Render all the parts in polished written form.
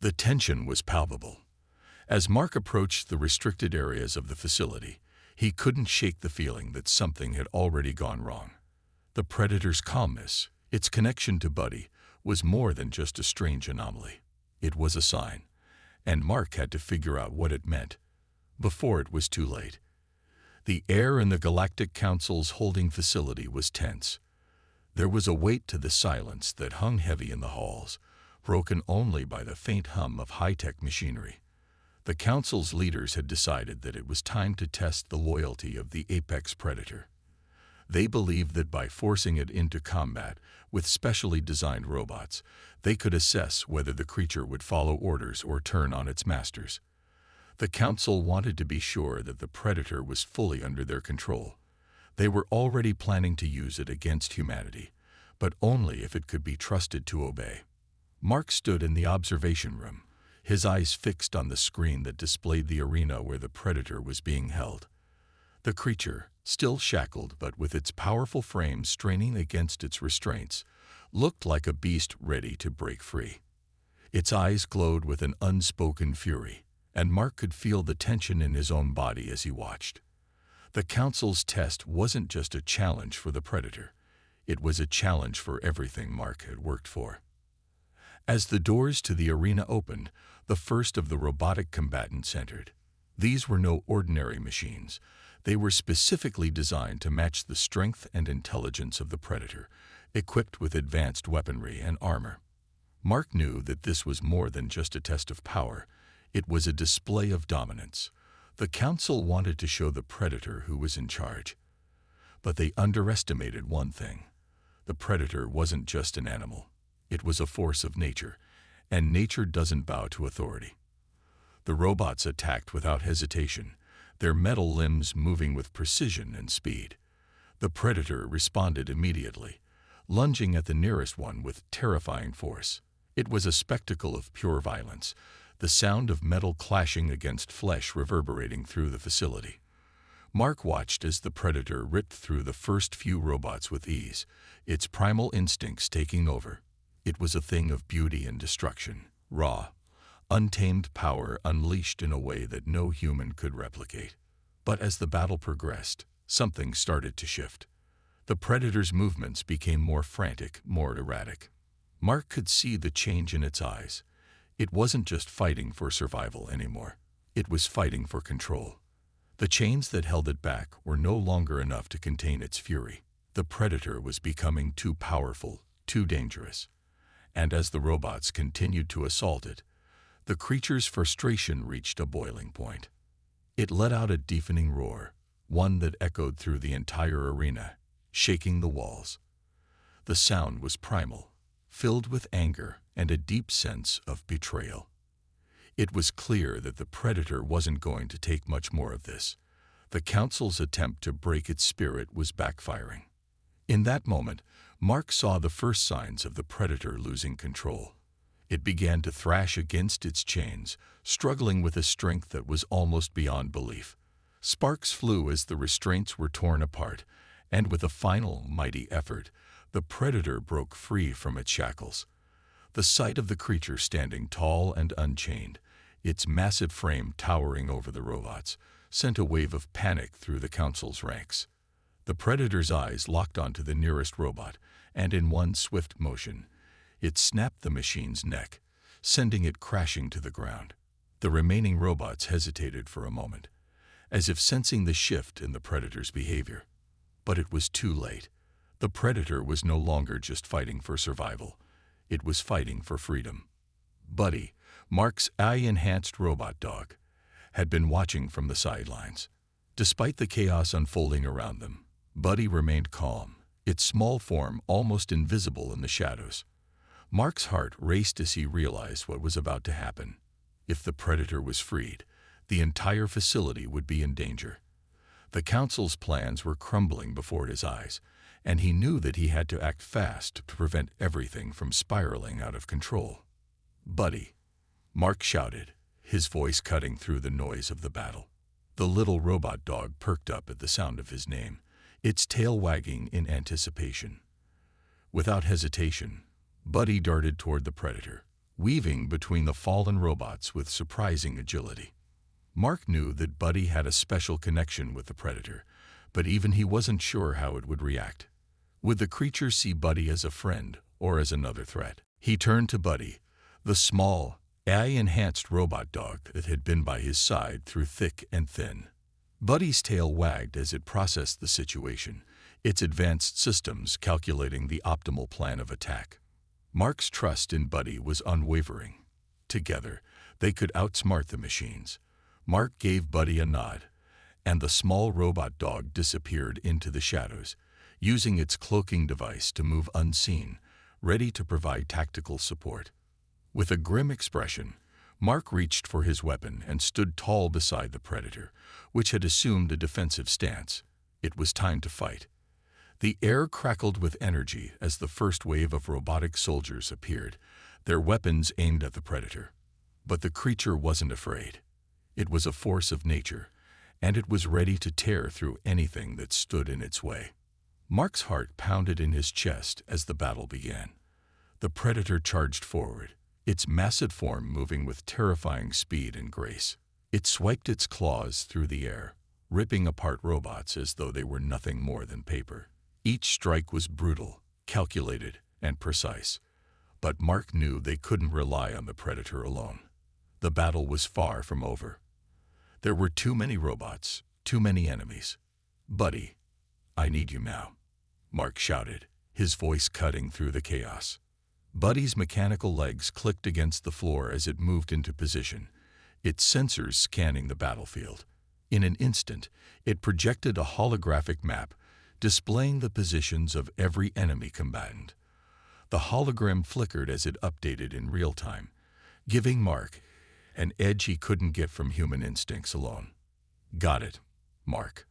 The tension was palpable. As Mark approached the restricted areas of the facility, he couldn't shake the feeling that something had already gone wrong. The Predator's calmness, its connection to Buddy, was more than just a strange anomaly. It was a sign, and Mark had to figure out what it meant before it was too late. The air in the Galactic Council's holding facility was tense. There was a weight to the silence that hung heavy in the halls, broken only by the faint hum of high-tech machinery. The Council's leaders had decided that it was time to test the loyalty of the apex predator. They believed that by forcing it into combat with specially designed robots, they could assess whether the creature would follow orders or turn on its masters. The Council wanted to be sure that the predator was fully under their control. They were already planning to use it against humanity, but only if it could be trusted to obey. Mark stood in the observation room, his eyes fixed on the screen that displayed the arena where the predator was being held. The creature, still shackled but with its powerful frame straining against its restraints, looked like a beast ready to break free. Its eyes glowed with an unspoken fury, and Mark could feel the tension in his own body as he watched. The Council's test wasn't just a challenge for the predator. It was a challenge for everything Mark had worked for. As the doors to the arena opened, the first of the robotic combatants entered. These were no ordinary machines. They were specifically designed to match the strength and intelligence of the predator, equipped with advanced weaponry and armor. Mark knew that this was more than just a test of power. It was a display of dominance. The Council wanted to show the predator who was in charge. But they underestimated one thing. The predator wasn't just an animal. It was a force of nature, and nature doesn't bow to authority. The robots attacked without hesitation, their metal limbs moving with precision and speed. The predator responded immediately, lunging at the nearest one with terrifying force. It was a spectacle of pure violence, the sound of metal clashing against flesh reverberating through the facility. Mark watched as the predator ripped through the first few robots with ease, its primal instincts taking over. It was a thing of beauty and destruction, raw, untamed power unleashed in a way that no human could replicate. But as the battle progressed, something started to shift. The predator's movements became more frantic, more erratic. Mark could see the change in its eyes. It wasn't just fighting for survival anymore. It was fighting for control. The chains that held it back were no longer enough to contain its fury. The predator was becoming too powerful, too dangerous. And as the robots continued to assault it, the creature's frustration reached a boiling point. It let out a deafening roar, one that echoed through the entire arena, shaking the walls. The sound was primal, filled with anger and a deep sense of betrayal. It was clear that the predator wasn't going to take much more of this. The Council's attempt to break its spirit was backfiring. In that moment, Mark saw the first signs of the predator losing control. It began to thrash against its chains, struggling with a strength that was almost beyond belief. Sparks flew as the restraints were torn apart, and with a final mighty effort, the predator broke free from its shackles. The sight of the creature standing tall and unchained, its massive frame towering over the robots, sent a wave of panic through the Council's ranks. The predator's eyes locked onto the nearest robot, and in one swift motion, it snapped the machine's neck, sending it crashing to the ground. The remaining robots hesitated for a moment, as if sensing the shift in the predator's behavior. But it was too late. The predator was no longer just fighting for survival. It was fighting for freedom. Buddy, Mark's AI-enhanced robot dog, had been watching from the sidelines. Despite the chaos unfolding around them, Buddy remained calm, its small form almost invisible in the shadows. Mark's heart raced as he realized what was about to happen. If the predator was freed, the entire facility would be in danger. The Council's plans were crumbling before his eyes, and he knew that he had to act fast to prevent everything from spiraling out of control. "Buddy," Mark shouted, his voice cutting through the noise of the battle. The little robot dog perked up at the sound of his name, its tail wagging in anticipation. Without hesitation, Buddy darted toward the predator, weaving between the fallen robots with surprising agility. Mark knew that Buddy had a special connection with the Predator, but even he wasn't sure how it would react. Would the creature see Buddy as a friend or as another threat? He turned to Buddy, the small, AI-enhanced robot dog that had been by his side through thick and thin. Buddy's tail wagged as it processed the situation, its advanced systems calculating the optimal plan of attack. Mark's trust in Buddy was unwavering. Together, they could outsmart the machines. Mark gave Buddy a nod, and the small robot dog disappeared into the shadows, using its cloaking device to move unseen, ready to provide tactical support. With a grim expression, Mark reached for his weapon and stood tall beside the Predator, which had assumed a defensive stance. It was time to fight. The air crackled with energy as the first wave of robotic soldiers appeared, their weapons aimed at the Predator. But the creature wasn't afraid. It was a force of nature, and it was ready to tear through anything that stood in its way. Mark's heart pounded in his chest as the battle began. The Predator charged forward, its massive form moving with terrifying speed and grace. It swiped its claws through the air, ripping apart robots as though they were nothing more than paper. Each strike was brutal, calculated, and precise. But Mark knew they couldn't rely on the Predator alone. The battle was far from over. There were too many robots, too many enemies. "Buddy, I need you now," Mark shouted, his voice cutting through the chaos. Buddy's mechanical legs clicked against the floor as it moved into position, its sensors scanning the battlefield. In an instant, it projected a holographic map, displaying the positions of every enemy combatant. The hologram flickered as it updated in real time, giving Mark an edge he couldn't get from human instincts alone. "Got it, Mark.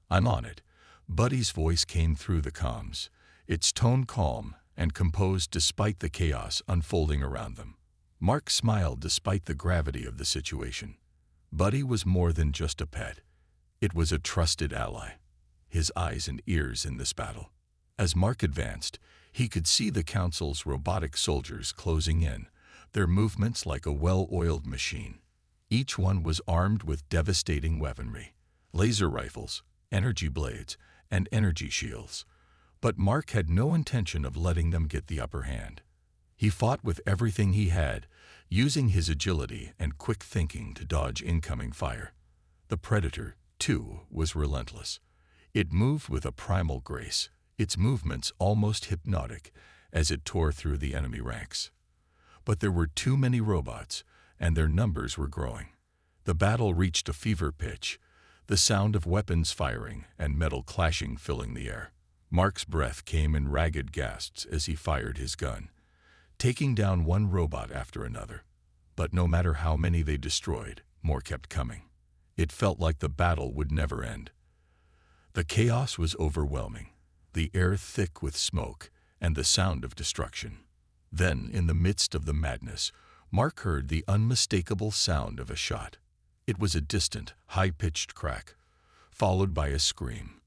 I'm on it." Buddy's voice came through the comms, its tone calm and composed despite the chaos unfolding around them. Mark smiled despite the gravity of the situation. Buddy was more than just a pet. It was a trusted ally, his eyes and ears in this battle. As Mark advanced, he could see the Council's robotic soldiers closing in, their movements like a well-oiled machine. Each one was armed with devastating weaponry, laser rifles, energy blades, and energy shields. But Mark had no intention of letting them get the upper hand. He fought with everything he had, using his agility and quick thinking to dodge incoming fire. The Predator, too, was relentless. It moved with a primal grace, its movements almost hypnotic as it tore through the enemy ranks. But there were too many robots, and their numbers were growing. The battle reached a fever pitch, the sound of weapons firing and metal clashing filling the air. Mark's breath came in ragged gasps as he fired his gun, taking down one robot after another. But no matter how many they destroyed, more kept coming. It felt like the battle would never end. The chaos was overwhelming, the air thick with smoke and the sound of destruction. Then, in the midst of the madness, Mark heard the unmistakable sound of a shot. It was a distant, high-pitched crack, followed by a scream.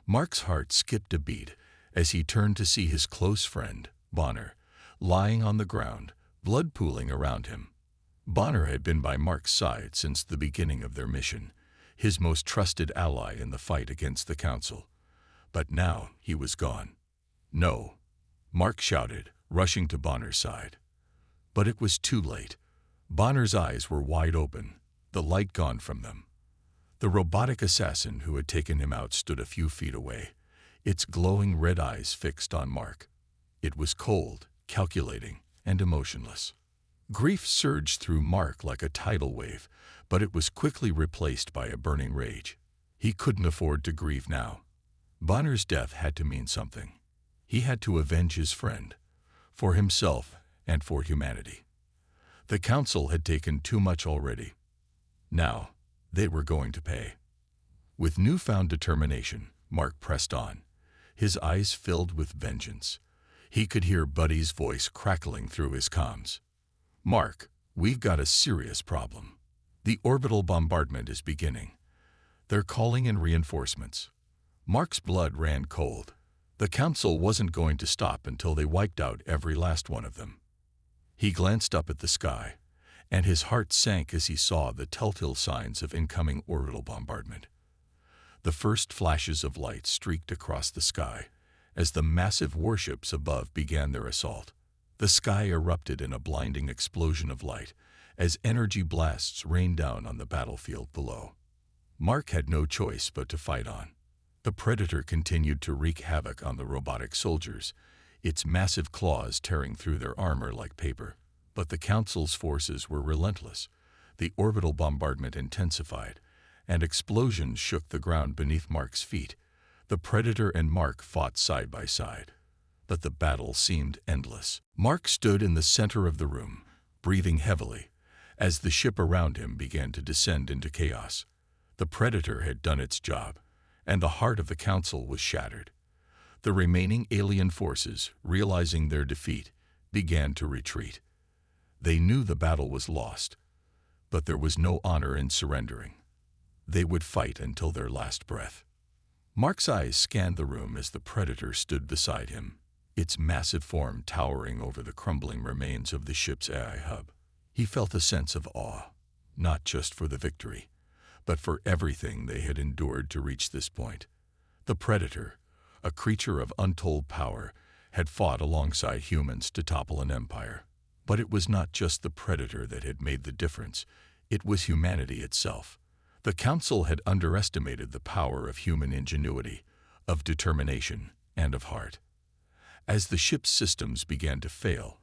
Mark's heart skipped a beat as he turned to see his close friend, Bonner, lying on the ground, blood pooling around him. Bonner had been by Mark's side since the beginning of their mission, his most trusted ally in the fight against the Council. But now he was gone. "No," Mark shouted, rushing to Bonner's side. But it was too late. Bonner's eyes were wide open, the light gone from them. The robotic assassin who had taken him out stood a few feet away, its glowing red eyes fixed on Mark. It was cold, calculating, and emotionless. Grief surged through Mark like a tidal wave, but it was quickly replaced by a burning rage. He couldn't afford to grieve now. Bonner's death had to mean something. He had to avenge his friend, for himself and for humanity. The Council had taken too much already. Now, they were going to pay. With newfound determination, Mark pressed on, his eyes filled with vengeance. He could hear Buddy's voice crackling through his comms. "Mark, we've got a serious problem. The orbital bombardment is beginning. They're calling in reinforcements." Mark's blood ran cold. The Council wasn't going to stop until they wiped out every last one of them. He glanced up at the sky, and his heart sank as he saw the telltale signs of incoming orbital bombardment. The first flashes of light streaked across the sky as the massive warships above began their assault. The sky erupted in a blinding explosion of light as energy blasts rained down on the battlefield below. Mark had no choice but to fight on. The Predator continued to wreak havoc on the robotic soldiers, its massive claws tearing through their armor like paper. But the Council's forces were relentless. The orbital bombardment intensified, and explosions shook the ground beneath Mark's feet. The Predator and Mark fought side by side, but the battle seemed endless. Mark stood in the center of the room, breathing heavily, as the ship around him began to descend into chaos. The Predator had done its job, and the heart of the Council was shattered. The remaining alien forces, realizing their defeat, began to retreat. They knew the battle was lost, but there was no honor in surrendering. They would fight until their last breath. Mark's eyes scanned the room as the Predator stood beside him, its massive form towering over the crumbling remains of the ship's AI hub. He felt a sense of awe, not just for the victory, but for everything they had endured to reach this point. The Predator, a creature of untold power, had fought alongside humans to topple an empire. But it was not just the Predator that had made the difference, it was humanity itself. The Council had underestimated the power of human ingenuity, of determination, and of heart. As the ship's systems began to fail,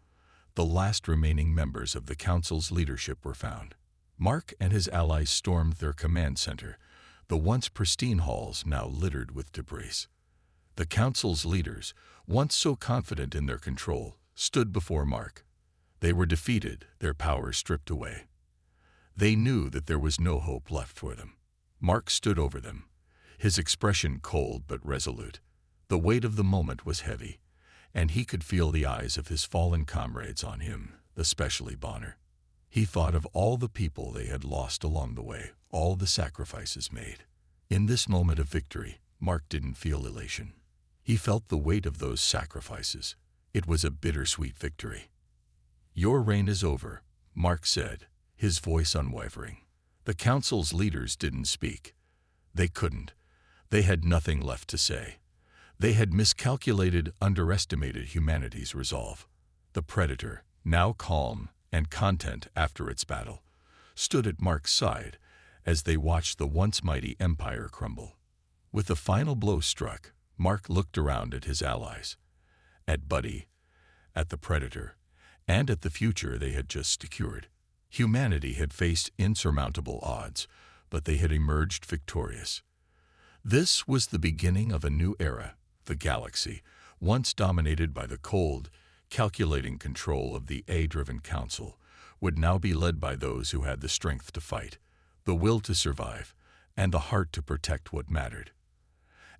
the last remaining members of the Council's leadership were found. Mark and his allies stormed their command center, the once pristine halls now littered with debris. The Council's leaders, once so confident in their control, stood before Mark. They were defeated, their power stripped away. They knew that there was no hope left for them. Mark stood over them, his expression cold but resolute. The weight of the moment was heavy, and he could feel the eyes of his fallen comrades on him, especially Bonner. He thought of all the people they had lost along the way, all the sacrifices made. In this moment of victory, Mark didn't feel elation. He felt the weight of those sacrifices. It was a bittersweet victory. "Your reign is over," Mark said, his voice unwavering. The Council's leaders didn't speak. They couldn't. They had nothing left to say. They had miscalculated, underestimated humanity's resolve. The Predator, now calm and content after its battle, stood at Mark's side as they watched the once mighty empire crumble. With the final blow struck, Mark looked around at his allies, at Buddy, at the Predator, and at the future they had just secured. Humanity had faced insurmountable odds, but they had emerged victorious. This was the beginning of a new era. The galaxy, once dominated by the cold, calculating control of the A-driven Council, would now be led by those who had the strength to fight, the will to survive, and the heart to protect what mattered.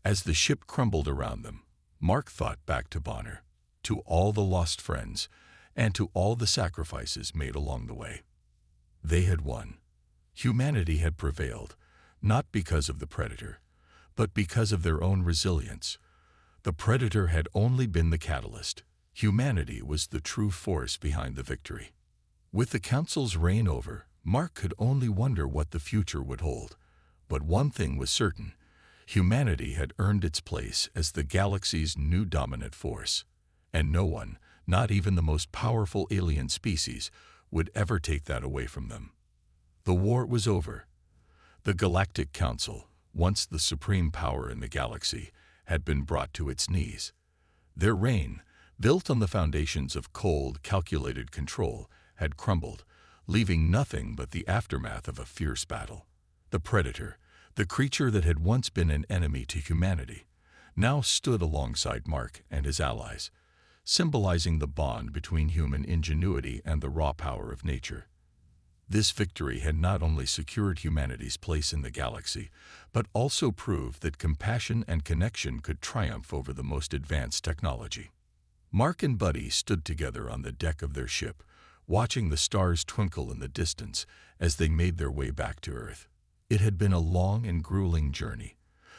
As the ship crumbled around them, Mark thought back to Bonner, to all the lost friends, and to all the sacrifices made along the way. They had won. Humanity had prevailed, not because of the Predator, but because of their own resilience. The Predator had only been the catalyst. Humanity was the true force behind the victory. With the Council's reign over, Mark could only wonder what the future would hold. But one thing was certain: humanity had earned its place as the galaxy's new dominant force, and no one, not even the most powerful alien species, would ever take that away from them. The war was over. The Galactic Council, once the supreme power in the galaxy, had been brought to its knees. Their reign, built on the foundations of cold, calculated control, had crumbled, leaving nothing but the aftermath of a fierce battle. The Predator, the creature that had once been an enemy to humanity, now stood alongside Mark and his allies, symbolizing the bond between human ingenuity and the raw power of nature. This victory had not only secured humanity's place in the galaxy, but also proved that compassion and connection could triumph over the most advanced technology. Mark and Buddy stood together on the deck of their ship, watching the stars twinkle in the distance as they made their way back to Earth. It had been a long and grueling journey,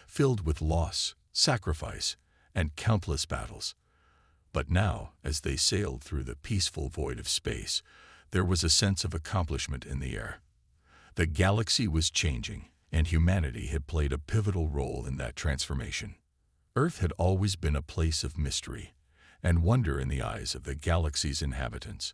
filled with loss, sacrifice, and countless battles. But now, as they sailed through the peaceful void of space, there was a sense of accomplishment in the air. The galaxy was changing, and humanity had played a pivotal role in that transformation. Earth had always been a place of mystery and wonder in the eyes of the galaxy's inhabitants.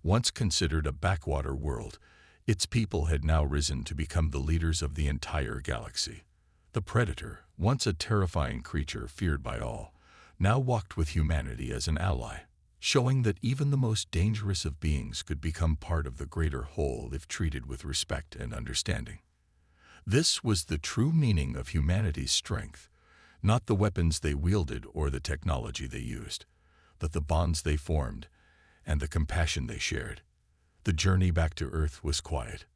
Once considered a backwater world, its people had now risen to become the leaders of the entire galaxy. The Predator, once a terrifying creature feared by all, now walked with humanity as an ally, showing that even the most dangerous of beings could become part of the greater whole if treated with respect and understanding. This was the true meaning of humanity's strength, not the weapons they wielded or the technology they used, but the bonds they formed and the compassion they shared. The journey back to Earth was quiet.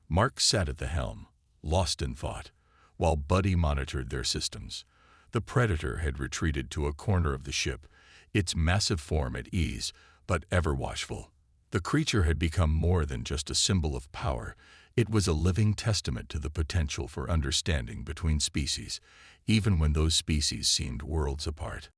Mark sat at the helm, lost in thought, while Buddy monitored their systems. The Predator had retreated to a corner of the ship, its massive form at ease, but ever watchful. The creature had become more than just a symbol of power. It was a living testament to the potential for understanding between species, even when those species seemed worlds apart.